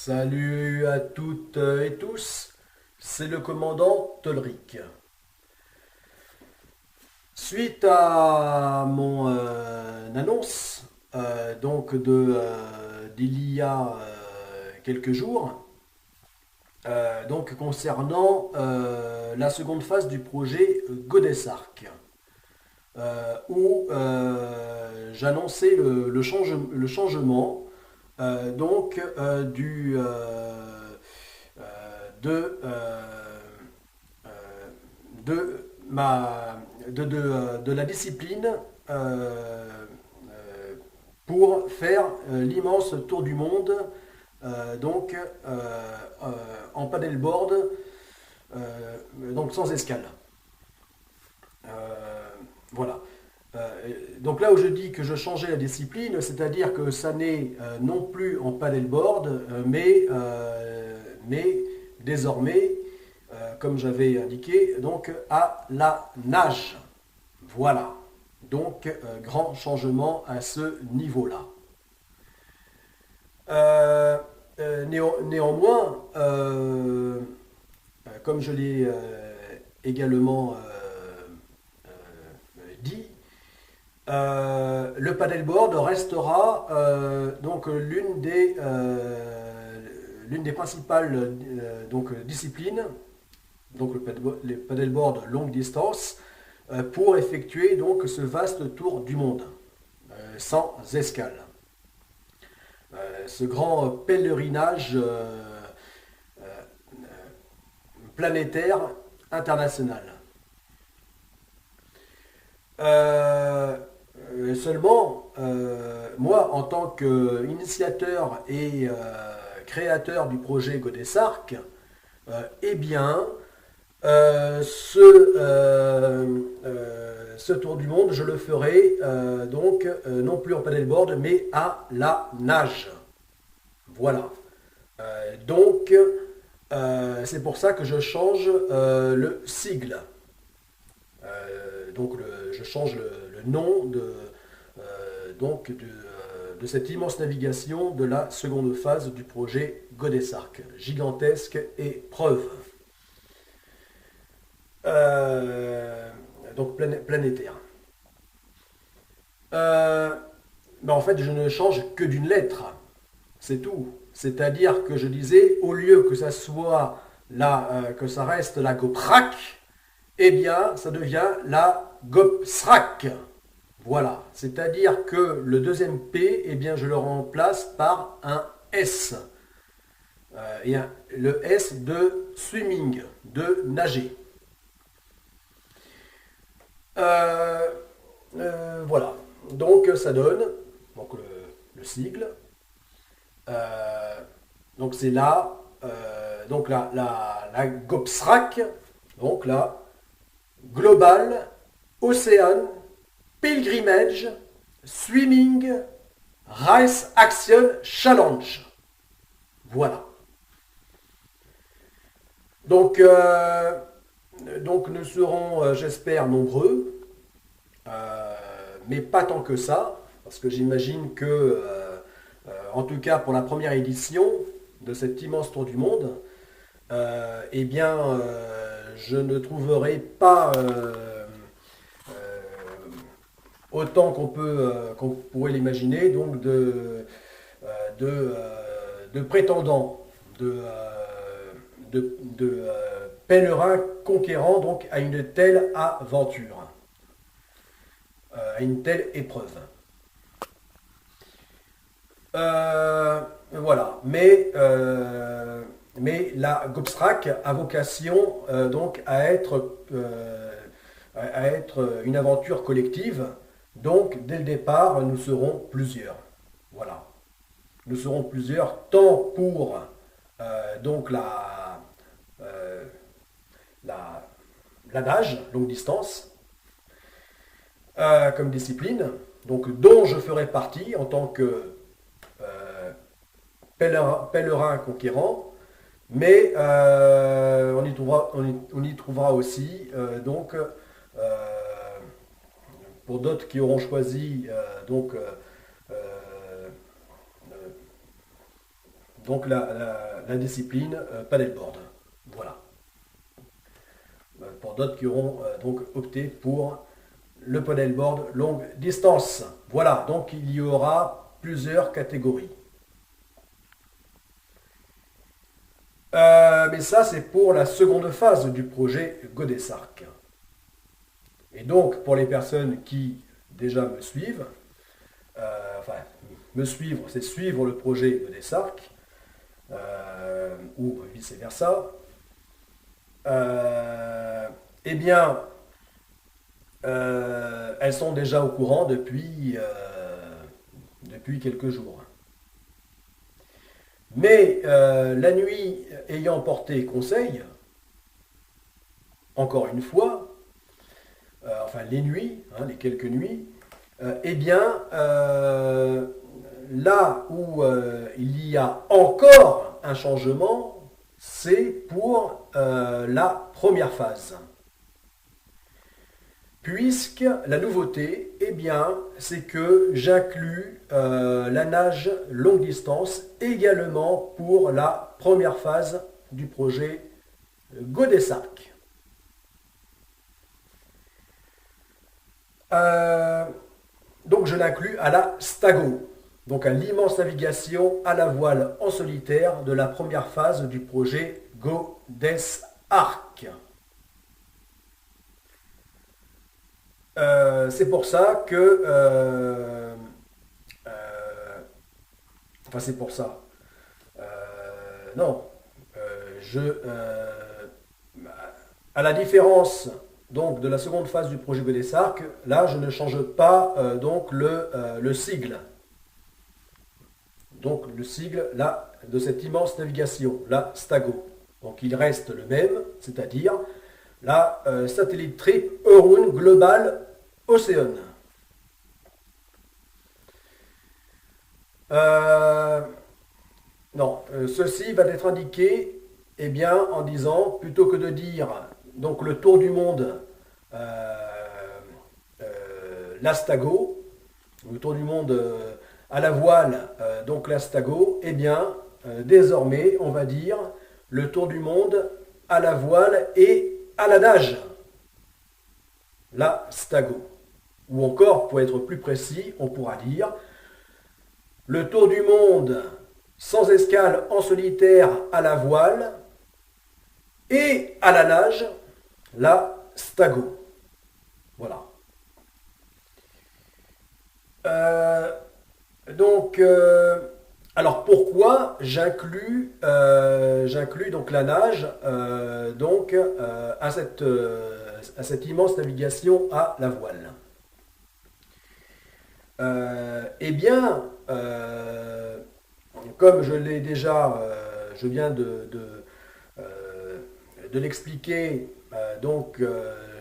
Salut à toutes et tous, c'est le commandant Tolric. Suite à mon annonce d'il y a quelques jours, donc concernant la seconde phase du projet Godesarc, où j'annonçais le changement de, euh, de, de la discipline euh, pour faire l'immense tour du monde en paddleboard, donc sans escale. Voilà. Donc là où je dis que je changeais la discipline, c'est-à-dire que ça n'est non plus en paddleboard, mais désormais, comme j'avais indiqué, donc à la nage. Voilà. Donc grand changement à ce niveau-là. Néanmoins, comme je l'ai également dit, le paddleboard restera donc l'une des principales disciplines, donc le paddleboard longue distance, pour effectuer donc ce vaste tour du monde sans escale. Ce grand pèlerinage planétaire international. Euh, Seulement, moi, en tant qu'initiateur et créateur du projet Godesarc, eh bien, ce tour du monde, je le ferai non plus en paddleboard, mais à la nage. Voilà. Donc, c'est pour ça que je change le sigle. Je change le nom de cette immense navigation de la seconde phase du projet Godesarc. Gigantesque épreuve. Donc planétaire. En fait, je ne change que d'une lettre. C'est tout. C'est-à-dire que je disais, au lieu que ça soit que ça reste la GoPrac, eh bien, ça devient la GoPsrac. Voilà. C'est-à-dire que le deuxième P, eh bien, je le remplace par un S. Le S de swimming, de nager. Voilà. Donc, ça donne donc, le sigle. Donc, c'est là. Donc, la GoPsrac. Donc, là. Global, Ocean, Pilgrimage, Swimming, Race Action Challenge. Voilà. Donc nous serons, j'espère, nombreux, mais pas tant que ça, parce que j'imagine que, en tout cas pour la première édition de cet immense tour du monde, eh bien, je ne trouverai pas autant qu'on pourrait l'imaginer, donc de prétendants, pèlerins conquérants donc à une telle aventure, à une telle épreuve. Voilà, mais la GoPsrac a vocation donc à être une aventure collective. Donc dès le départ, nous serons plusieurs. Voilà, nous serons plusieurs, tant pour donc euh, la, la nage longue distance comme discipline, donc dont je ferai partie en tant que pèlerin conquérant, mais on y trouvera aussi pour d'autres qui auront choisi donc la discipline paddleboard. Voilà. Pour d'autres qui auront donc opté pour le paddleboard longue distance. Voilà, donc il y aura plusieurs catégories. Mais ça, c'est pour la seconde phase du projet Godessarc. Et donc, pour les personnes qui déjà me suivent, enfin, me suivre, c'est suivre le projet Godessarc, ou vice-versa, eh bien, elles sont déjà au courant depuis quelques jours. Mais la nuit ayant porté conseil, encore une fois, enfin les nuits, hein, les quelques nuits, eh bien, là où il y a encore un changement, c'est pour la première phase. Puisque la nouveauté, eh bien, c'est que j'inclus la nage longue distance également pour la première phase du projet Godessarc. Donc je l'inclus à la Stago, donc à l'immense navigation à la voile en solitaire de la première phase du projet Godessarc. C'est pour ça que... enfin, c'est pour ça. Non. À la différence donc, de la seconde phase du projet Godessarc, là, je ne change pas donc le sigle. Donc, le sigle là, de cette immense navigation, la Stago. Donc, il reste le même, c'est-à-dire la satellite trip Euroon Global Ocean. Non, ceci va être indiqué eh bien, en disant, plutôt que de dire donc, le tour du monde l'Astago, le tour du monde à la voile, donc l'Astago, eh bien, désormais, on va dire le tour du monde à la voile et à la nage, la Stago. Ou encore, pour être plus précis, on pourra dire le tour du monde sans escale en solitaire à la voile et à la nage, la Stago. Voilà. Donc, alors pourquoi j'inclus donc la nage donc, à cette immense navigation à la voile? Eh bien, comme je l'ai déjà, je viens de l'expliquer donc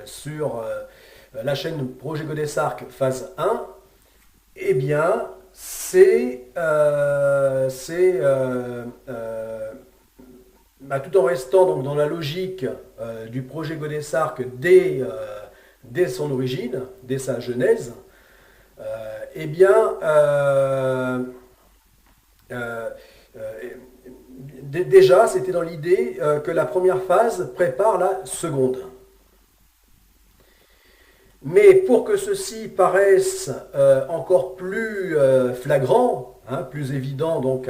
sur la chaîne Projet Godessarc phase 1, eh bien, tout en restant donc dans la logique du projet Godessarc dès son origine, dès sa genèse, eh bien, déjà, c'était dans l'idée que la première phase prépare la seconde. Mais pour que ceci paraisse encore plus flagrant, hein, plus évident donc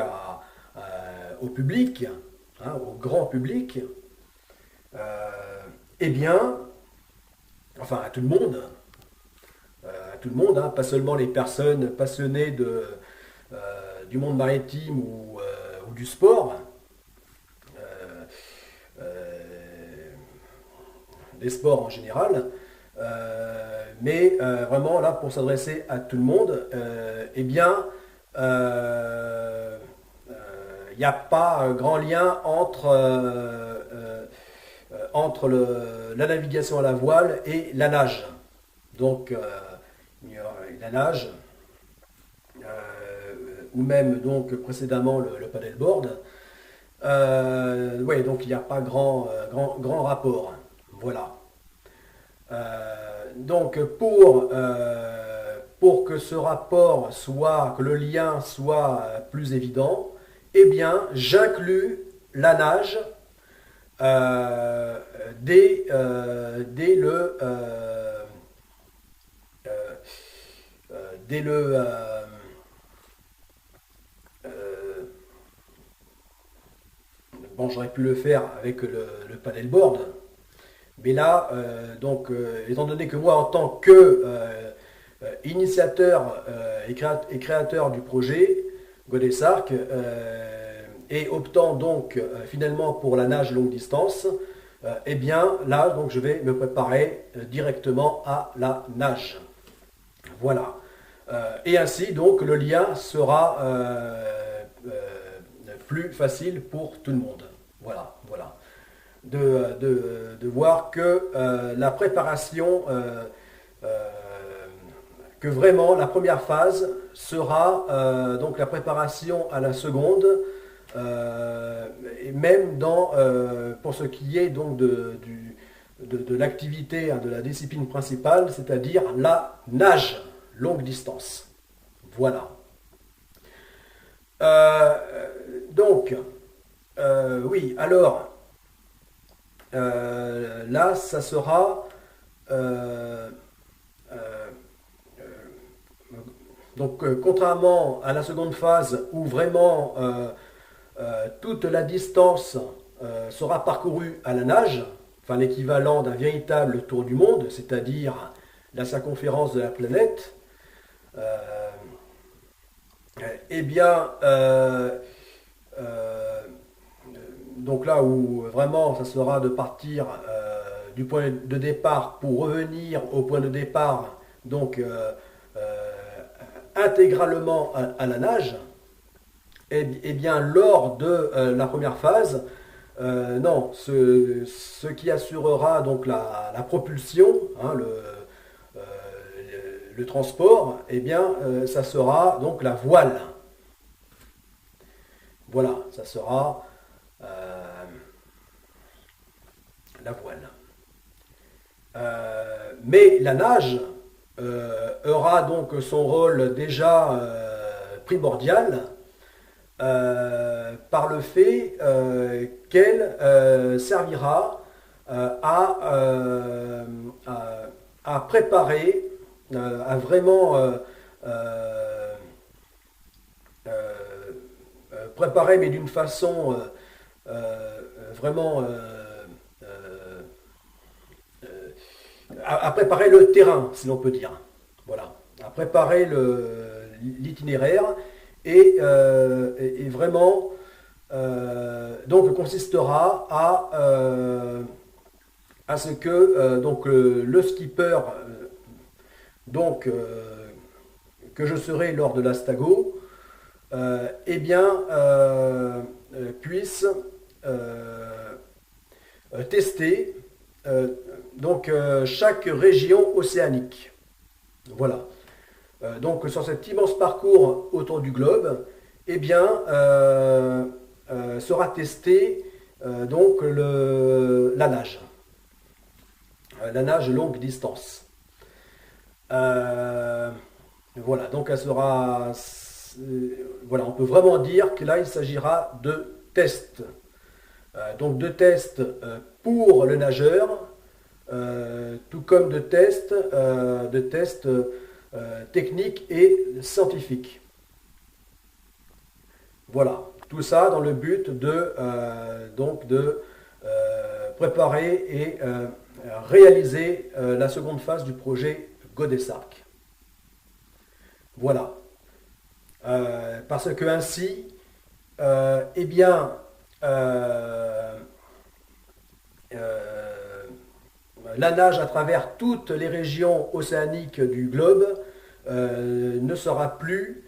au public, hein, au grand public, eh bien, enfin à tout le monde, hein, pas seulement les personnes passionnées du monde maritime ou du sport, des sports en général, mais vraiment là pour s'adresser à tout le monde, eh bien, il n'y a pas un grand lien entre la navigation à la voile et la nage. Donc, la nage, ou même donc précédemment le paddleboard, ouais, donc il n'y a pas grand rapport. Voilà. Donc pour que ce rapport soit, que le lien soit plus évident, eh bien, j'inclus la nage dès, dès le euh, dès le euh, bon, j'aurais pu le faire avec le paddleboard, mais là, étant donné que moi, en tant que initiateur et créateur du projet Godesarc, et optant donc finalement pour la nage longue distance, eh bien là, donc je vais me préparer directement à la nage. Voilà. Et ainsi, donc, le lien sera plus facile pour tout le monde. Voilà, voilà. De voir que la préparation, euh, que vraiment la première phase sera donc la préparation à la seconde, et même pour ce qui est donc de l'activité, hein, de la discipline principale, c'est-à-dire la nage longue distance. Voilà. Euh, donc, oui, alors, là, ça sera euh, euh, contrairement à la seconde phase où vraiment toute la distance sera parcourue à la nage, enfin l'équivalent d'un véritable tour du monde, c'est-à-dire la circonférence de la planète, euh, eh bien, euh, donc là où vraiment ça sera de partir du point de départ pour revenir au point de départ, donc intégralement à la nage, et bien lors de la première phase, non, ce qui assurera donc la propulsion, hein, euh, le transport, eh bien ça sera donc la voile. Voilà, ça sera la voile. Mais la nage aura donc son rôle déjà primordial par le fait qu'elle servira à préparer, à vraiment euh, euh, préparer, mais d'une façon vraiment à préparer le terrain, si l'on peut dire. Voilà, à préparer l'itinéraire et vraiment donc consistera à ce que donc le skipper donc que je serai lors de l'Astago eh bien puisse euh, tester chaque région océanique. Voilà. Donc sur cet immense parcours autour du globe, eh bien, sera testé la nage longue distance. Euh, voilà, donc elle sera, voilà, on peut vraiment dire que là il s'agira de tests. Donc de tests pour le nageur, tout comme de tests techniques et scientifiques. Voilà, tout ça dans le but de préparer et réaliser la seconde phase du projet Godesarc. Voilà. Parce que ainsi, eh bien, euh, euh, la nage à travers toutes les régions océaniques du globe ne sera plus,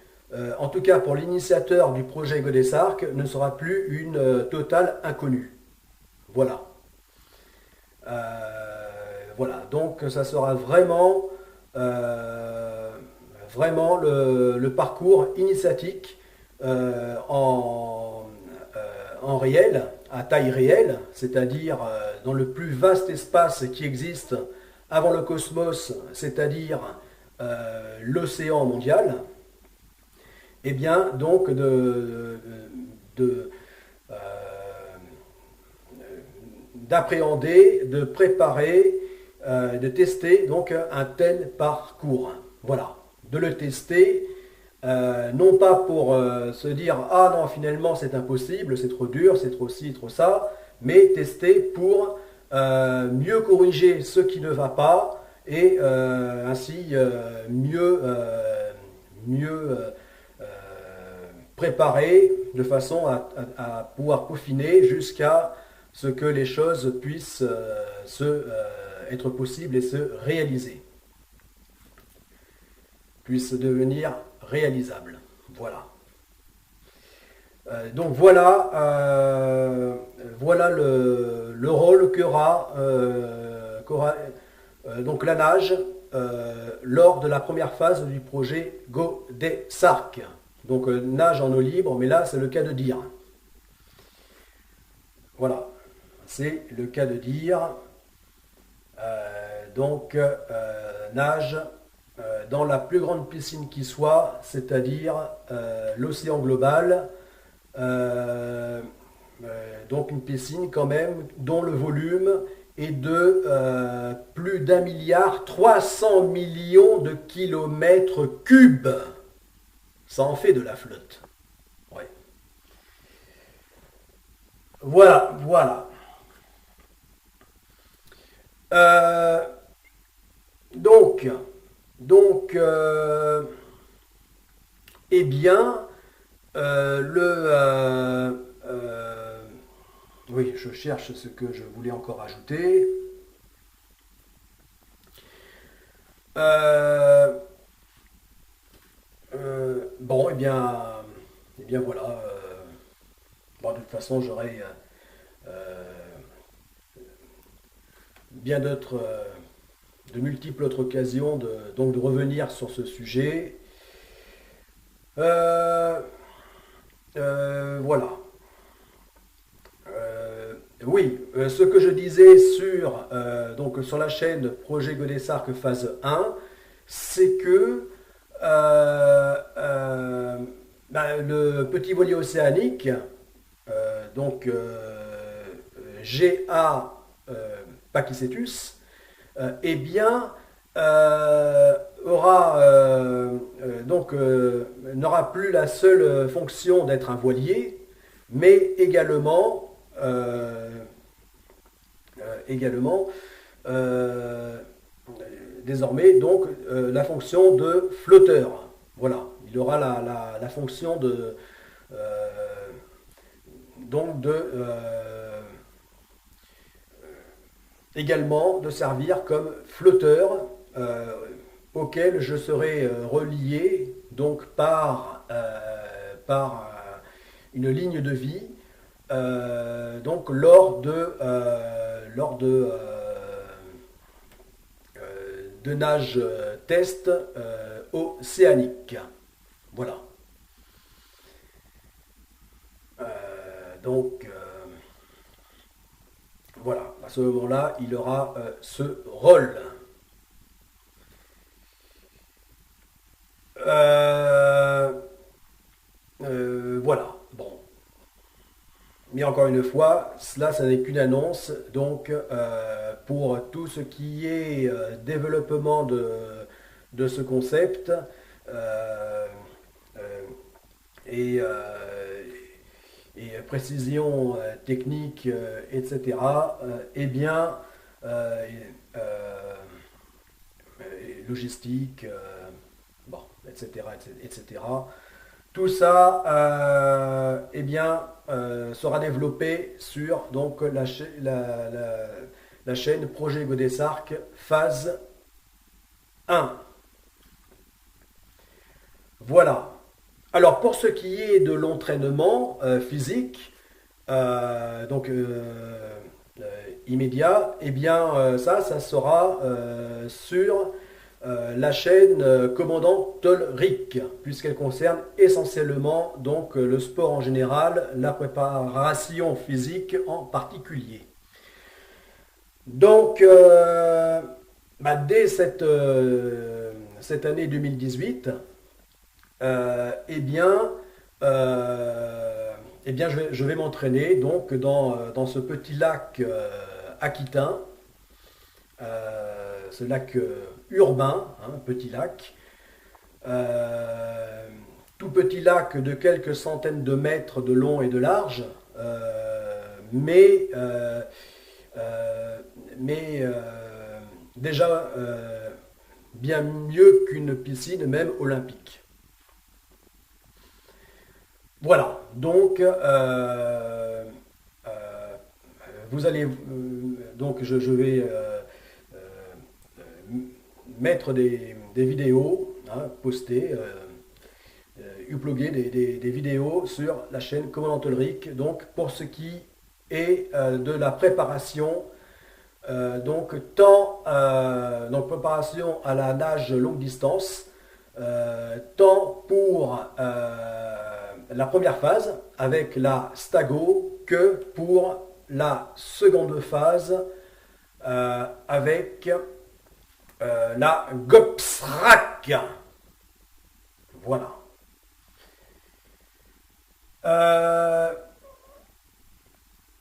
en tout cas pour l'initiateur du projet Godesarc, ne sera plus une totale inconnue. Voilà. Voilà, donc ça sera vraiment, vraiment le parcours initiatique en réel, à taille réelle, c'est-à-dire dans le plus vaste espace qui existe avant le cosmos, c'est-à-dire l'océan mondial, et bien donc d'appréhender, de préparer, de tester donc un tel parcours. Voilà, de le tester, non pas pour se dire ah non finalement c'est impossible, c'est trop dur, c'est trop ci, trop ça, mais tester pour mieux corriger ce qui ne va pas et ainsi mieux préparer de façon à pouvoir peaufiner jusqu'à ce que les choses puissent être possibles et se réaliser, puissent devenir réalisables. Voilà. Donc voilà, voilà le rôle qu'aura donc la nage lors de la première phase du projet GoDesarc. Donc nage en eau libre, mais là c'est le cas de dire. Voilà, c'est le cas de dire. Donc nage dans la plus grande piscine qui soit, c'est-à-dire l'océan global. Donc une piscine quand même dont le volume est de plus d'1,3 milliard de kilomètres cubes. Ça en fait de la flotte. Ouais. Voilà, voilà. Euh, donc, donc, eh bien, oui, je cherche ce que je voulais encore ajouter. Euh, bon, eh bien voilà. Bon, de toute façon, j'aurai bien d'autres, de multiples autres occasions donc de revenir sur ce sujet. Euh, voilà. Oui, ce que je disais donc sur la chaîne Projet Godessarc phase 1, c'est que le petit voilier océanique, donc GA Pakicetus, eh bien, n'aura plus la seule fonction d'être un voilier, mais également euh, désormais donc la fonction de flotteur. Voilà, il aura la fonction de donc également de servir comme flotteur auquel je serai relié donc par une ligne de vie donc de nage test océanique. Voilà. Donc voilà, à ce moment-là, il aura ce rôle. Voilà, bon. Mais encore une fois, cela, ça n'est qu'une annonce. Donc, pour tout ce qui est développement de ce concept euh, euh, et, précision technique, etc., eh bien, euh, euh, logistique, bon, etc., etc. Tout ça, eh bien, sera développé sur donc, la chaîne Projet Godessarc phase 1. Voilà. Alors, pour ce qui est de l'entraînement physique, donc immédiat, eh bien, ça sera sur la chaîne Commandant Tolric, puisqu'elle concerne essentiellement donc le sport en général, la préparation physique en particulier. Donc, dès cette année 2018, je vais m'entraîner donc dans ce petit lac aquitain, ce lac urbain, hein, petit lac, tout petit lac de quelques centaines de mètres de long et de large, mais déjà bien mieux qu'une piscine même olympique. Voilà, donc vous allez donc je vais mettre des vidéos, hein, poster, uploader des vidéos sur la chaîne Commandant Ulrich, donc pour ce qui est de la préparation, donc donc préparation à la nage longue distance, tant pour la première phase avec la Stago que pour la seconde phase avec la Gopsrak. Voilà.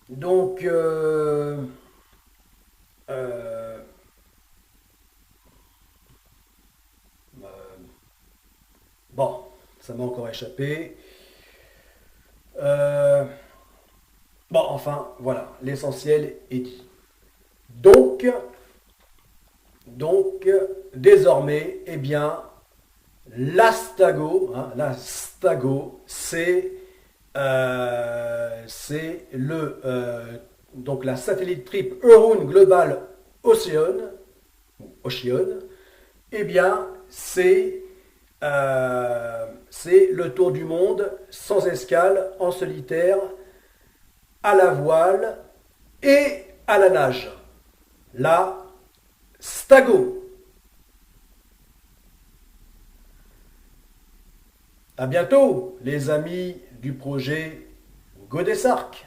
Donc, bon, ça m'a encore échappé. Bon, enfin, voilà, l'essentiel est dit. Donc, désormais, eh bien, l'Astago, hein, c'est donc la satellite trip Hurun Global Ocean, eh bien, c'est le tour du monde sans escale, en solitaire, à la voile et à la nage. La Stago. À bientôt, les amis du projet Godessark.